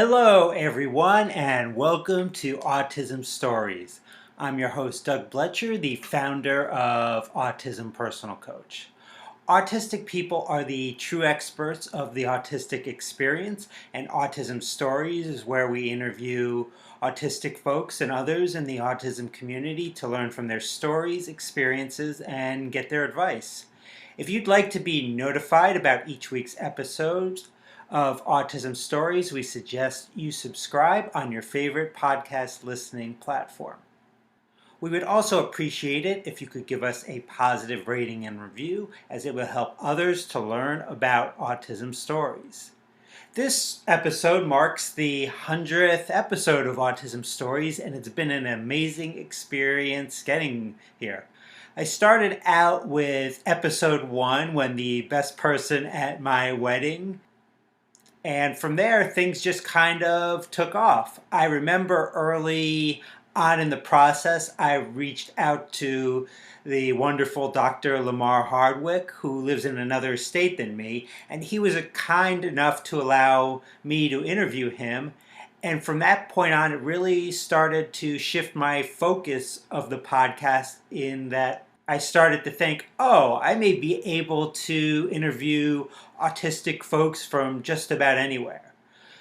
Hello, everyone, and welcome to Autism Stories. I'm your host, Doug Bletcher, the founder of Autism Personal Coach. Autistic people are the true experts of the autistic experience, and Autism Stories is where we interview autistic folks and others in the autism community to learn from their stories, experiences, and get their advice. If you'd like to be notified about each week's episodes of Autism Stories, we suggest you subscribe on your favorite podcast listening platform. We would also appreciate it if you could give us a positive rating and review, as it will help others to learn about autism stories. This episode marks the 100th episode of Autism Stories, and it's been an amazing experience getting here. I started out with episode 1 when the best person at my wedding, and from there, things just kind of took off. I remember early on in the process, I reached out to the wonderful Dr. Lamar Hardwick, who lives in another state than me, and he was kind enough to allow me to interview him. And from that point on, it really started to shift my focus of the podcast in that I started to think, oh, I may be able to interview autistic folks from just about anywhere.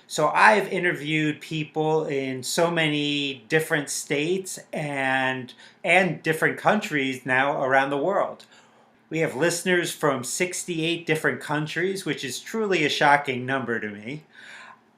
So I've interviewed people in so many different states and different countries now around the world. We have listeners from 68 different countries, which is truly a shocking number to me.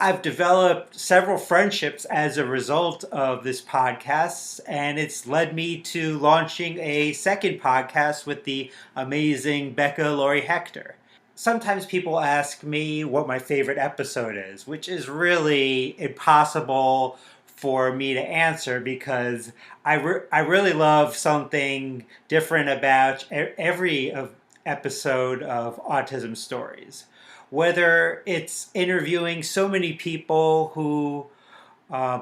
I've developed several friendships as a result of this podcast, and it's led me to launching a second podcast with the amazing Becca Laurie Hector. Sometimes people ask me what my favorite episode is, which is really impossible for me to answer because I really love something different about every episode of Autism Stories. Whether it's interviewing so many people who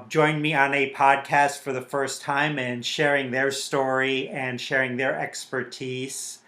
joined me on a podcast for the first time and sharing their story and sharing their expertise,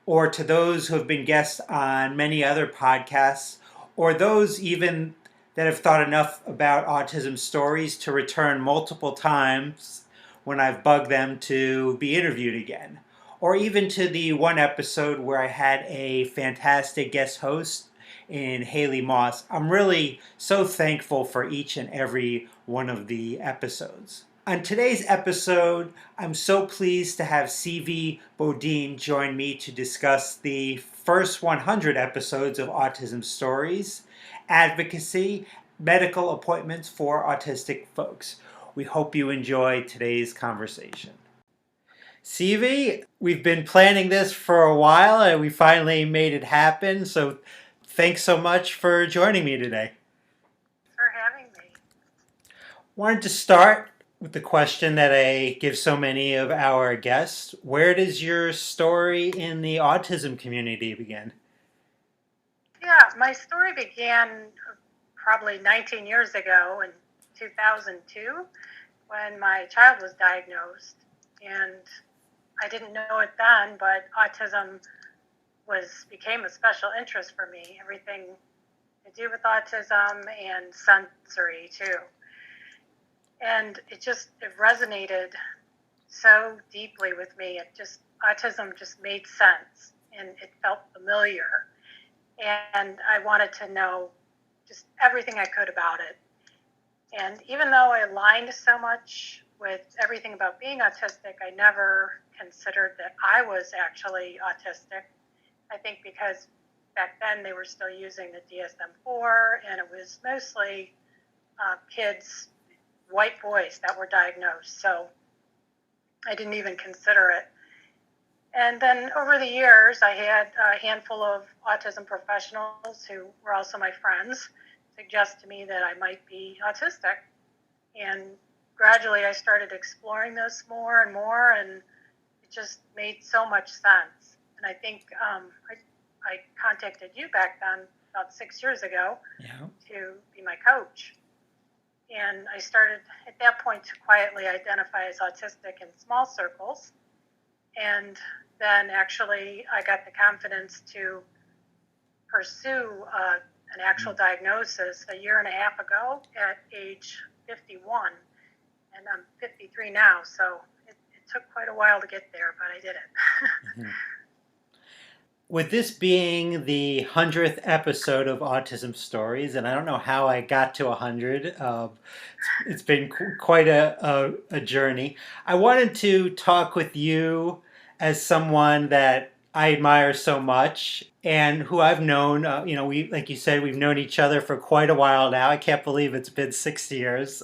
or to those who have been guests on many other podcasts, or those even that have thought enough about Autism Stories to return multiple times when I've bugged them to be interviewed again. Or even to the one episode where I had a fantastic guest host in Haley Moss. I'm really so thankful for each and every one of the episodes. On today's episode, I'm so pleased to have Seavie Bodeen join me to discuss the first 100 episodes of Autism Stories, advocacy, medical appointments for autistic folks. We hope you enjoy today's conversation. Seavie, we've been planning this for a while and we finally made it happen. So thanks so much for joining me today. For having me. Wanted to start with the question that I give so many of our guests. Where does your story in the autism community begin? Yeah, my story began probably 19 years ago in 2002 when my child was diagnosed. And I didn't know it then, but autism became a special interest for me. Everything to do with autism and sensory too. And it resonated so deeply with me. Autism just made sense and it felt familiar. And I wanted to know just everything I could about it. And even though I aligned so much with everything about being autistic, I never considered that I was actually autistic. I think because back then they were still using the DSM-4, and it was mostly kids, white boys that were diagnosed. So I didn't even consider it. And then over the years, I had a handful of autism professionals who were also my friends suggest to me that I might be autistic. And gradually I started exploring this more and more, and it just made so much sense. And I think I contacted you back then, about 6 years ago, to be my coach. And I started at that point to quietly identify as autistic in small circles. And then actually I got the confidence to pursue an actual diagnosis a year and a half ago at age 51, and I'm 53 now, so it took quite a while to get there, but I did it. Mhm. With this being the 100th episode of Autism Stories, and I don't know how I got to 100, it's been quite a journey. I wanted to talk with you as someone that I admire so much and who I've known. We, like you said, we've known each other for quite a while now. I can't believe it's been 6 years.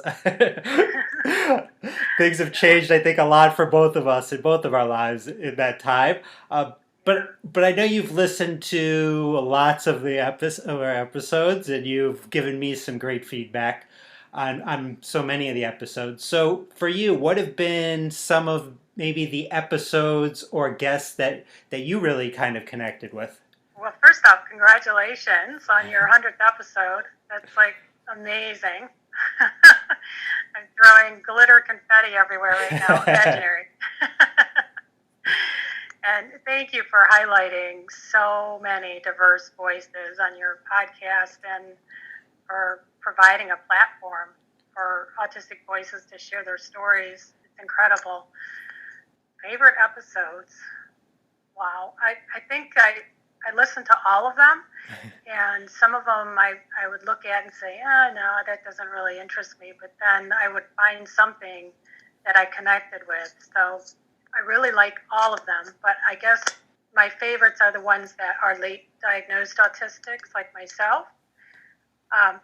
Things have changed, I think, a lot for both of us in both of our lives in that time. Uh, but I know you've listened to lots of our episodes, and you've given me some great feedback on so many of the episodes. So for you, what have been some of maybe the episodes or guests that you really kind of connected with? Well, first off, congratulations on your 100th episode. That's like amazing. I'm throwing glitter confetti everywhere right now, imaginary. And thank you for highlighting so many diverse voices on your podcast and for providing a platform for autistic voices to share their stories. It's incredible. Favorite episodes? Wow. I think I listened to all of them, and some of them I would look at and say, no, that doesn't really interest me. But then I would find something that I connected with. So I really like all of them, but I guess my favorites are the ones that are late diagnosed autistics like myself.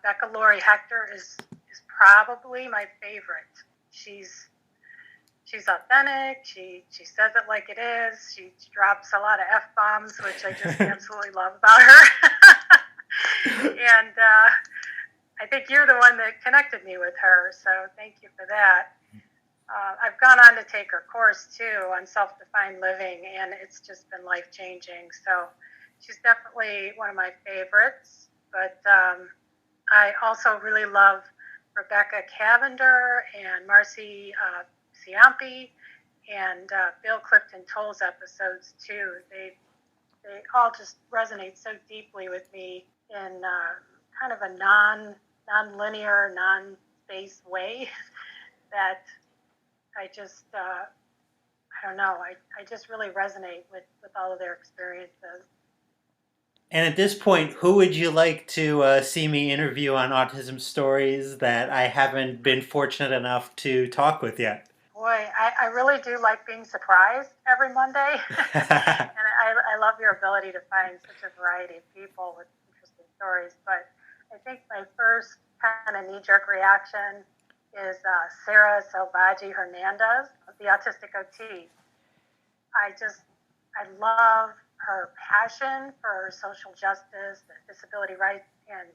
Becca Laurie Hector is probably my favorite. She's authentic. She says it like it is. She drops a lot of F-bombs, which I just absolutely love about her. And I think you're the one that connected me with her, so thank you for that. I've gone on to take her course, too, on self-defined living, and it's just been life-changing. So she's definitely one of my favorites. But I also really love Rebecca Cavender and Marcy Ciampi and Bill Clifton Toll's episodes, too. They all just resonate so deeply with me in kind of a non-linear, non-space way that I just, I don't know, I just really resonate with all of their experiences. And at this point, who would you like to see me interview on Autism Stories that I haven't been fortunate enough to talk with yet? Boy, I really do like being surprised every Monday. And I love your ability to find such a variety of people with interesting stories. But I think my first kind of knee-jerk reaction is Sarah Salvaggi Hernandez, the Autistic OT. I love her passion for social justice, disability rights, and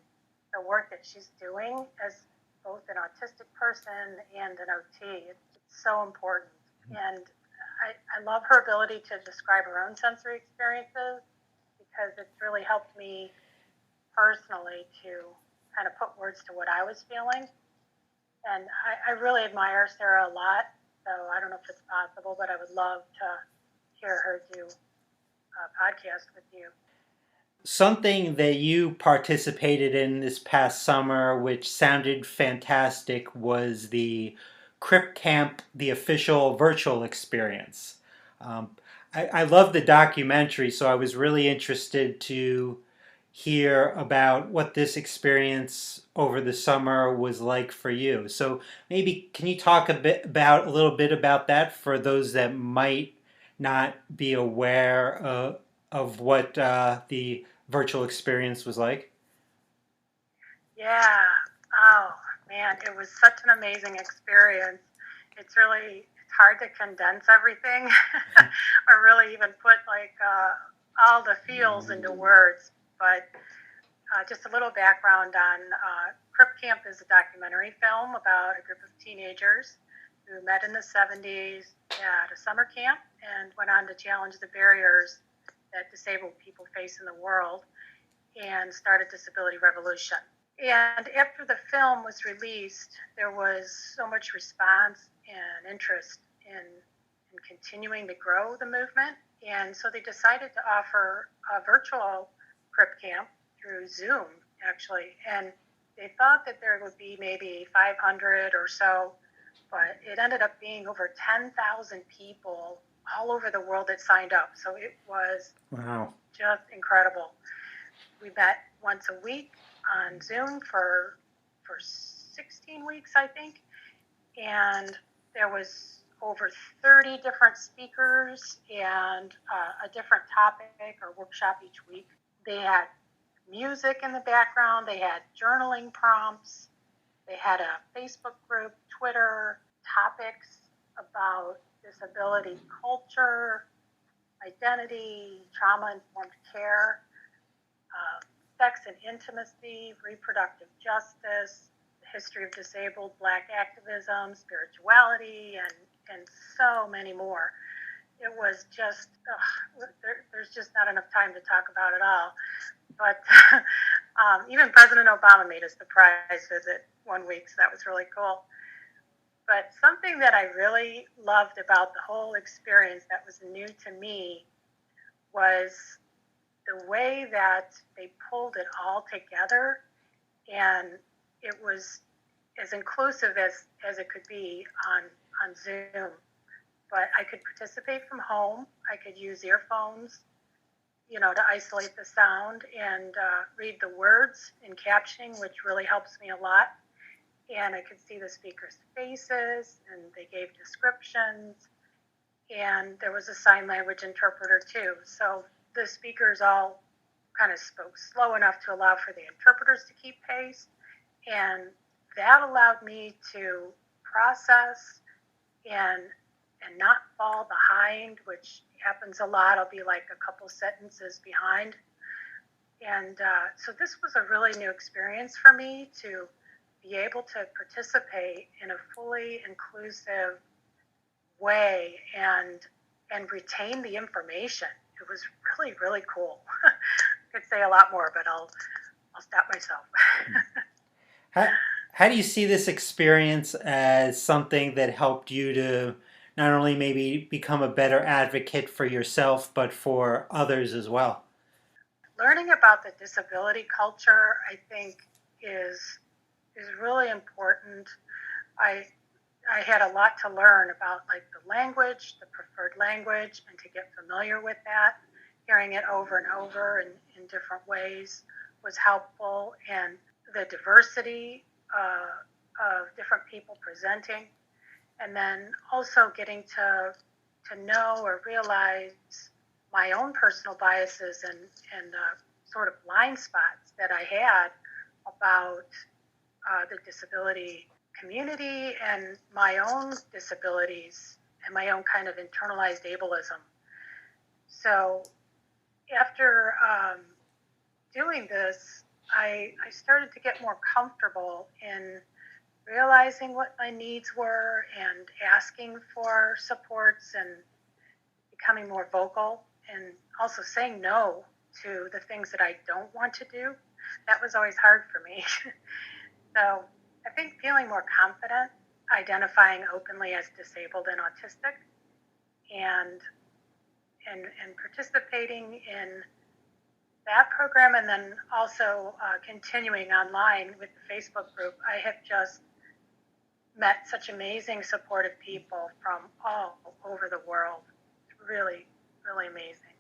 the work that she's doing as both an autistic person and an OT. It's so important. And I love her ability to describe her own sensory experiences because it's really helped me personally to kind of put words to what I was feeling. And I really admire Sarah a lot, so I don't know if it's possible, but I would love to hear her do a podcast with you. Something that you participated in this past summer, which sounded fantastic, was the Crip Camp, the official virtual experience. Um, I love the documentary, so I was really interested to hear about what this experience over the summer was like for you. So maybe can you talk a little bit about that for those that might not be aware of what the virtual experience was like? Yeah. Oh, man, it was such an amazing experience. It's hard to condense everything or really even put like all the feels into words. But just a little background on Crip Camp is a documentary film about a group of teenagers who met in the 70s at a summer camp and went on to challenge the barriers that disabled people face in the world and started Disability Revolution. And after the film was released, there was so much response and interest in continuing to grow the movement. And so they decided to offer a virtual Crip Camp through Zoom. actually. And they thought that there would be maybe 500 or so, but it ended up being over 10,000 people all over the world that signed up. So it was Wow. just incredible. We met once a week on Zoom for 16 weeks, I think, and there was over 30 different speakers and a different topic or workshop each week. They had music in the background, they had journaling prompts, they had a Facebook group, Twitter, topics about disability culture, identity, trauma informed care, sex and intimacy, reproductive justice, the history of disabled Black activism, spirituality, and so many more. It was just, there's just not enough time to talk about it all. But even President Obama made a surprise visit one week, so that was really cool. But something that I really loved about the whole experience that was new to me was the way that they pulled it all together, and it was as inclusive as it could be on Zoom. But I could participate from home. I could use earphones, to isolate the sound and read the words in captioning, which really helps me a lot. And I could see the speakers' faces, and they gave descriptions. And there was a sign language interpreter too. So the speakers all kind of spoke slow enough to allow for the interpreters to keep pace. And that allowed me to process and not fall behind, which happens a lot. I'll be like a couple sentences behind. And so this was a really new experience for me to be able to participate in a fully inclusive way and retain the information. It was really, really cool. I could say a lot more, but I'll stop myself. How, how do you see this experience as something that helped you to not only maybe become a better advocate for yourself, but for others as well? Learning about the disability culture, I think, is really important. I I had a lot to learn about like the language, the preferred language, and to get familiar with that. Hearing it over and over in different ways was helpful, and the diversity of different people presenting, and then also getting to know or realize my own personal biases and sort of blind spots that I had about the disability community and my own disabilities and my own kind of internalized ableism. So after doing this, I started to get more comfortable in realizing what my needs were and asking for supports and becoming more vocal and also saying no to the things that I don't want to do. That was always hard for me. So I think feeling more confident, identifying openly as disabled and autistic, and and participating in that program, and then also continuing online with the Facebook group. I have just met such amazing supportive people from all over the world. It's really, really amazing.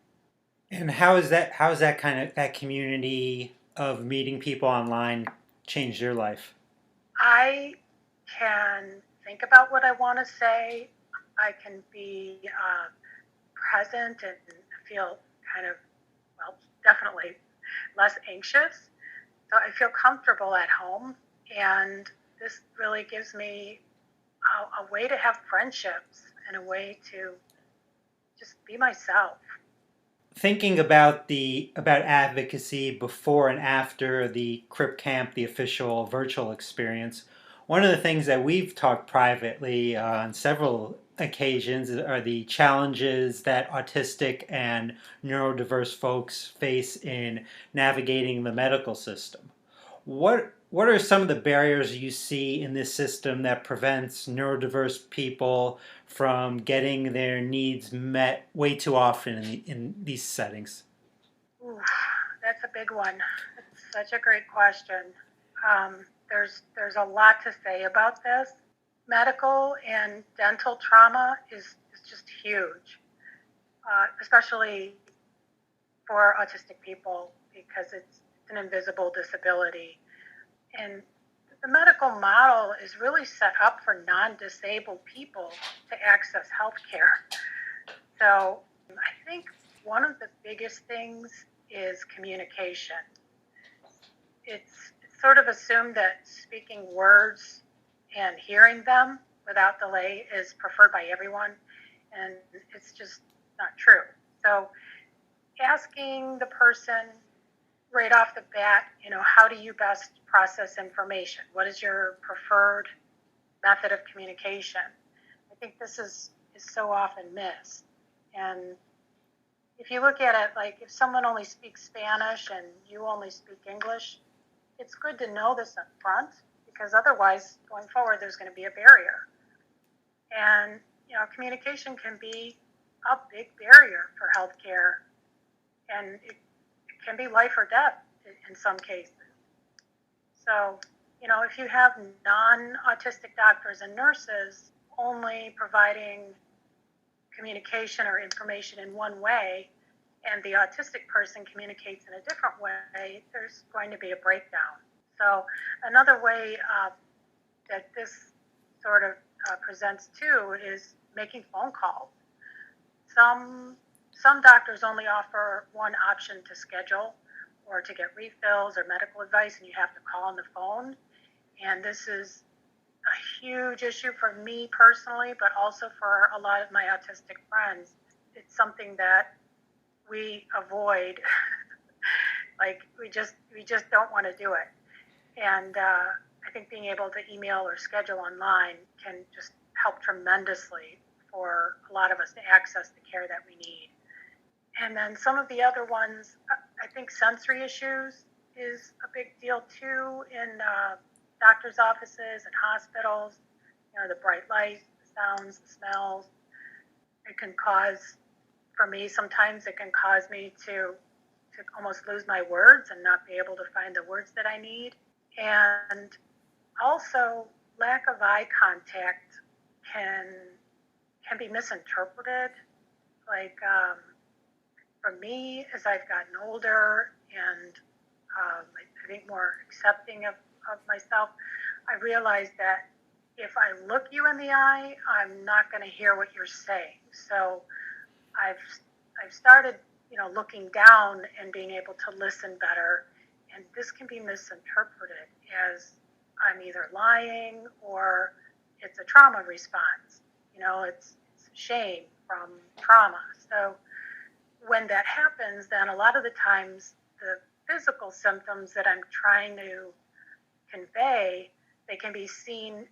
And how is that kind of that community of meeting people online changed your life? I can think about what I want to say. I can be present and feel kind of, well, definitely less anxious. So I feel comfortable at home. And this really gives me a way to have friendships and a way to just be myself. Thinking about the about advocacy before and after the Crip Camp, the official virtual experience, one of the things that we've talked privately on several occasions are the challenges that autistic and neurodiverse folks face in navigating the medical system. What are some of the barriers you see in this system that prevents neurodiverse people from getting their needs met way too often in these settings? Ooh, that's a big one. Such a great question. There's a lot to say about this. Medical and dental trauma is just huge, especially for autistic people because it's an invisible disability. And the medical model is really set up for non-disabled people to access health care. So I think one of the biggest things is communication. It's sort of assumed that speaking words and hearing them without delay is preferred by everyone, and it's just not true. So asking the person right off the bat, how do you best process information? What is your preferred method of communication? I think this is so often missed. And if you look at it, like if someone only speaks Spanish and you only speak English, it's good to know this up front because otherwise, going forward, there's going to be a barrier. And, communication can be a big barrier for healthcare, and it can be life or death in some cases. So, if you have non-autistic doctors and nurses only providing communication or information in one way, and the autistic person communicates in a different way, there's going to be a breakdown. So another way that this sort of presents too is making phone calls. Some doctors only offer one option to schedule or to get refills or medical advice, and you have to call on the phone. And this is a huge issue for me personally, but also for a lot of my autistic friends. It's something that we avoid. Like we just don't want to do it. And I think being able to email or schedule online can just help tremendously for a lot of us to access the care that we need. And then some of the other ones, I think sensory issues is a big deal too in doctors' offices and hospitals. The bright lights, the sounds, the smells. It can cause, for me, sometimes it can cause me to almost lose my words and not be able to find the words that I need. And also, lack of eye contact can be misinterpreted. Like for me, as I've gotten older and I think more accepting of myself, I realized that if I look you in the eye, I'm not going to hear what you're saying. So I've started, looking down and being able to listen better. And this can be misinterpreted as I'm either lying or it's a trauma response. It's shame from trauma. So when that happens, then a lot of the times the physical symptoms that I'm trying to convey, they can be seen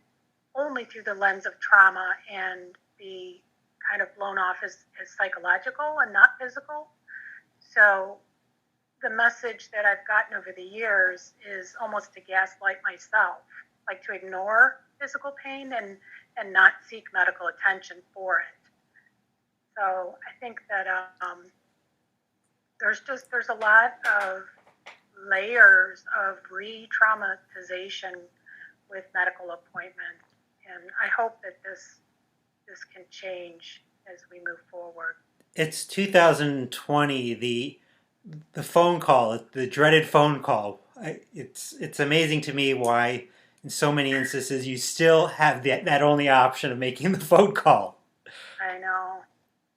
only through the lens of trauma and be kind of blown off as psychological and not physical. So the message that I've gotten over the years is almost to gaslight myself, like to ignore physical pain and not seek medical attention for it. So I think that there's a lot of layers of re-traumatization with medical appointments, and I hope that this can change as we move forward. It's 2020. The phone call, the dreaded phone call. It's amazing to me why, in so many instances, you still have that only option of making the phone call. I know.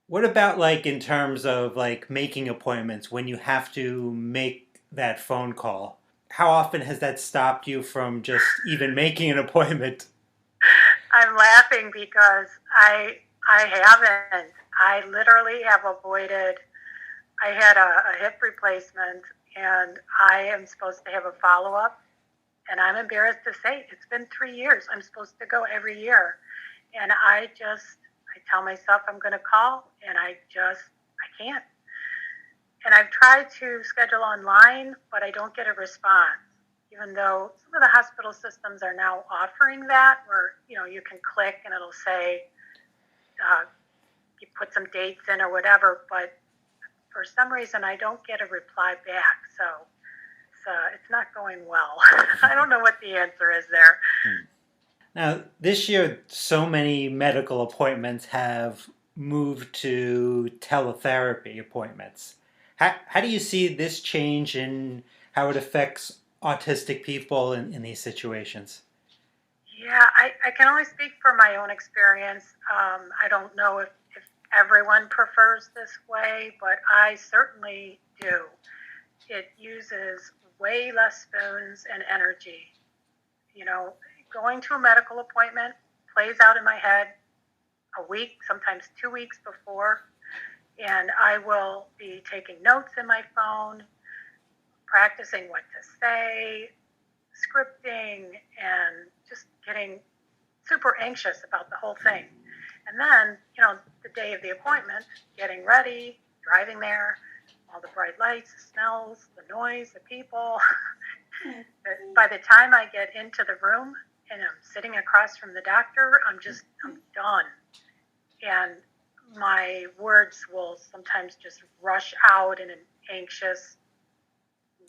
What about like in terms of like making appointments when you have to make that phone call? How often has that stopped you from just even making an appointment? I'm laughing because I haven't. I literally have avoided. I had a hip replacement, and I am supposed to have a follow-up, and I'm embarrassed to say it's been 3 years. I'm supposed to go every year, and I tell myself I'm going to call, and I can't. And I've tried to schedule online, but I don't get a response, even though some of the hospital systems are now offering that, where you can click and it'll say you put some dates in or whatever, but for some reason I don't get a reply back. So it's not going well. I don't know what the answer is there. Now, this year, so many medical appointments have moved to teletherapy appointments. How do you see this change in how it affects autistic people in these situations? Yeah, I can only speak for my own experience. I don't know if everyone prefers this way, but I certainly do. It uses way less spoons and energy. You know, going to a medical appointment plays out in my head a week, sometimes 2 weeks before, and I will be taking notes in my phone, practicing what to say, scripting, and just getting super anxious about the whole thing. And then, the day of the appointment, getting ready, driving there, all the bright lights, the smells, the noise, the people. By the time I get into the room and I'm sitting across from the doctor, I'm done. And my words will sometimes just rush out in an anxious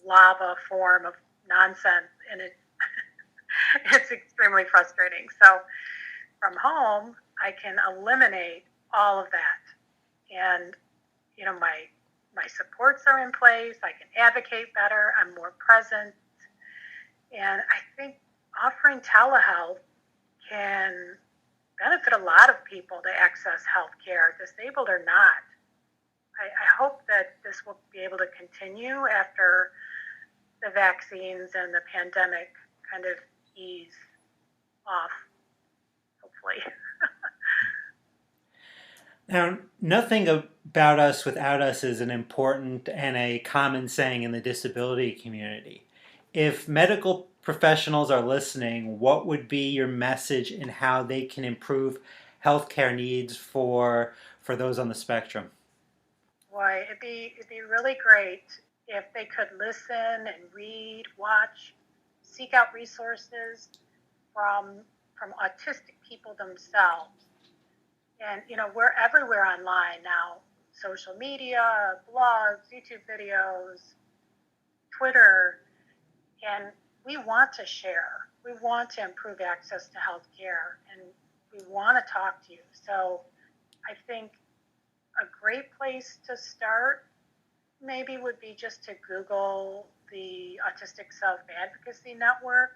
lava form of nonsense. And it's extremely frustrating. So from home, I can eliminate all of that. And, my supports are in place. I can advocate better. I'm more present. And I think offering telehealth can benefit a lot of people to access health care, disabled or not. I hope that this will be able to continue after the vaccines and the pandemic kind of ease off, hopefully. Now, nothing about us without us is an important and a common saying in the disability community. If medical professionals are listening, what would be your message in how they can improve healthcare needs for those on the spectrum? Boy, it'd be really great if they could listen and read, watch, seek out resources from autistic people themselves. And we're everywhere online now: social media, blogs, YouTube videos, Twitter, and we want to share. We want to improve access to healthcare, and we want to talk to you. So I think a great place to start maybe would be just to Google the Autistic Self Advocacy Network.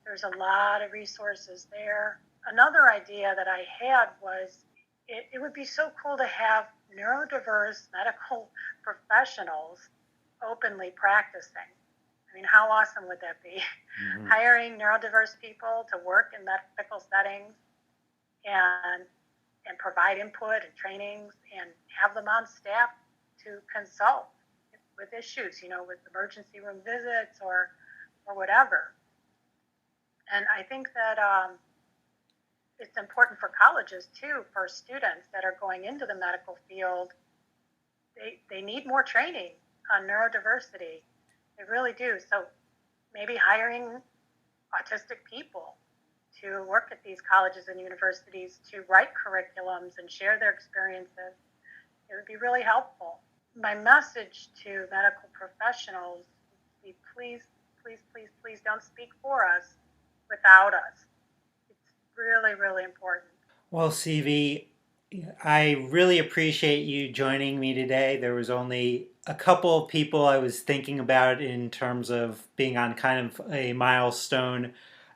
There's a lot of resources there. Another idea that I had was it would be so cool to have neurodiverse medical professionals openly practicing. I mean, how awesome would that be? Mm-hmm. Hiring neurodiverse people to work in medical settings and provide input and trainings and have them on staff to consult with issues, with emergency room visits or whatever. And I think that it's important for colleges too, for students that are going into the medical field. They need more training on neurodiversity. They really do. So maybe hiring autistic people to work at these colleges and universities to write curriculums and share their experiences, it would be really helpful. My message to medical professionals would be please, please, please, please don't speak for us without us. It's really, really important. Well, Seavie, I really appreciate you joining me today. There was only a couple of people I was thinking about in terms of being on kind of a milestone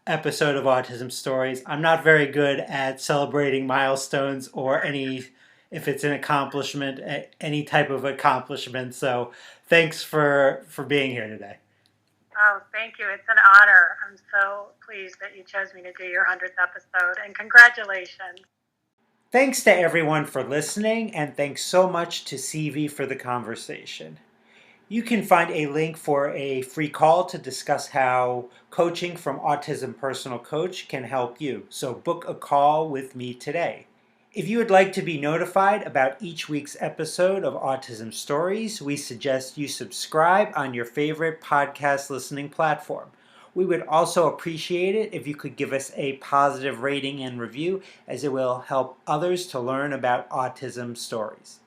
episode of Autism Stories. I'm not very good at celebrating milestones or if it's an accomplishment, any type of accomplishment. So thanks for being here today. Oh, thank you. It's an honor. I'm so pleased that you chose me to do your 100th episode, and congratulations. Thanks to everyone for listening, and thanks so much to Seavie for the conversation. You can find a link for a free call to discuss how coaching from Autism Personal Coach can help you. So book a call with me today. If you would like to be notified about each week's episode of Autism Stories, we suggest you subscribe on your favorite podcast listening platform. We would also appreciate it if you could give us a positive rating and review, as it will help others to learn about autism stories.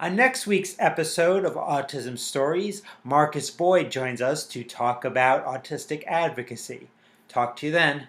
On next week's episode of Autism Stories, Marcus Boyd joins us to talk about autistic advocacy. Talk to you then.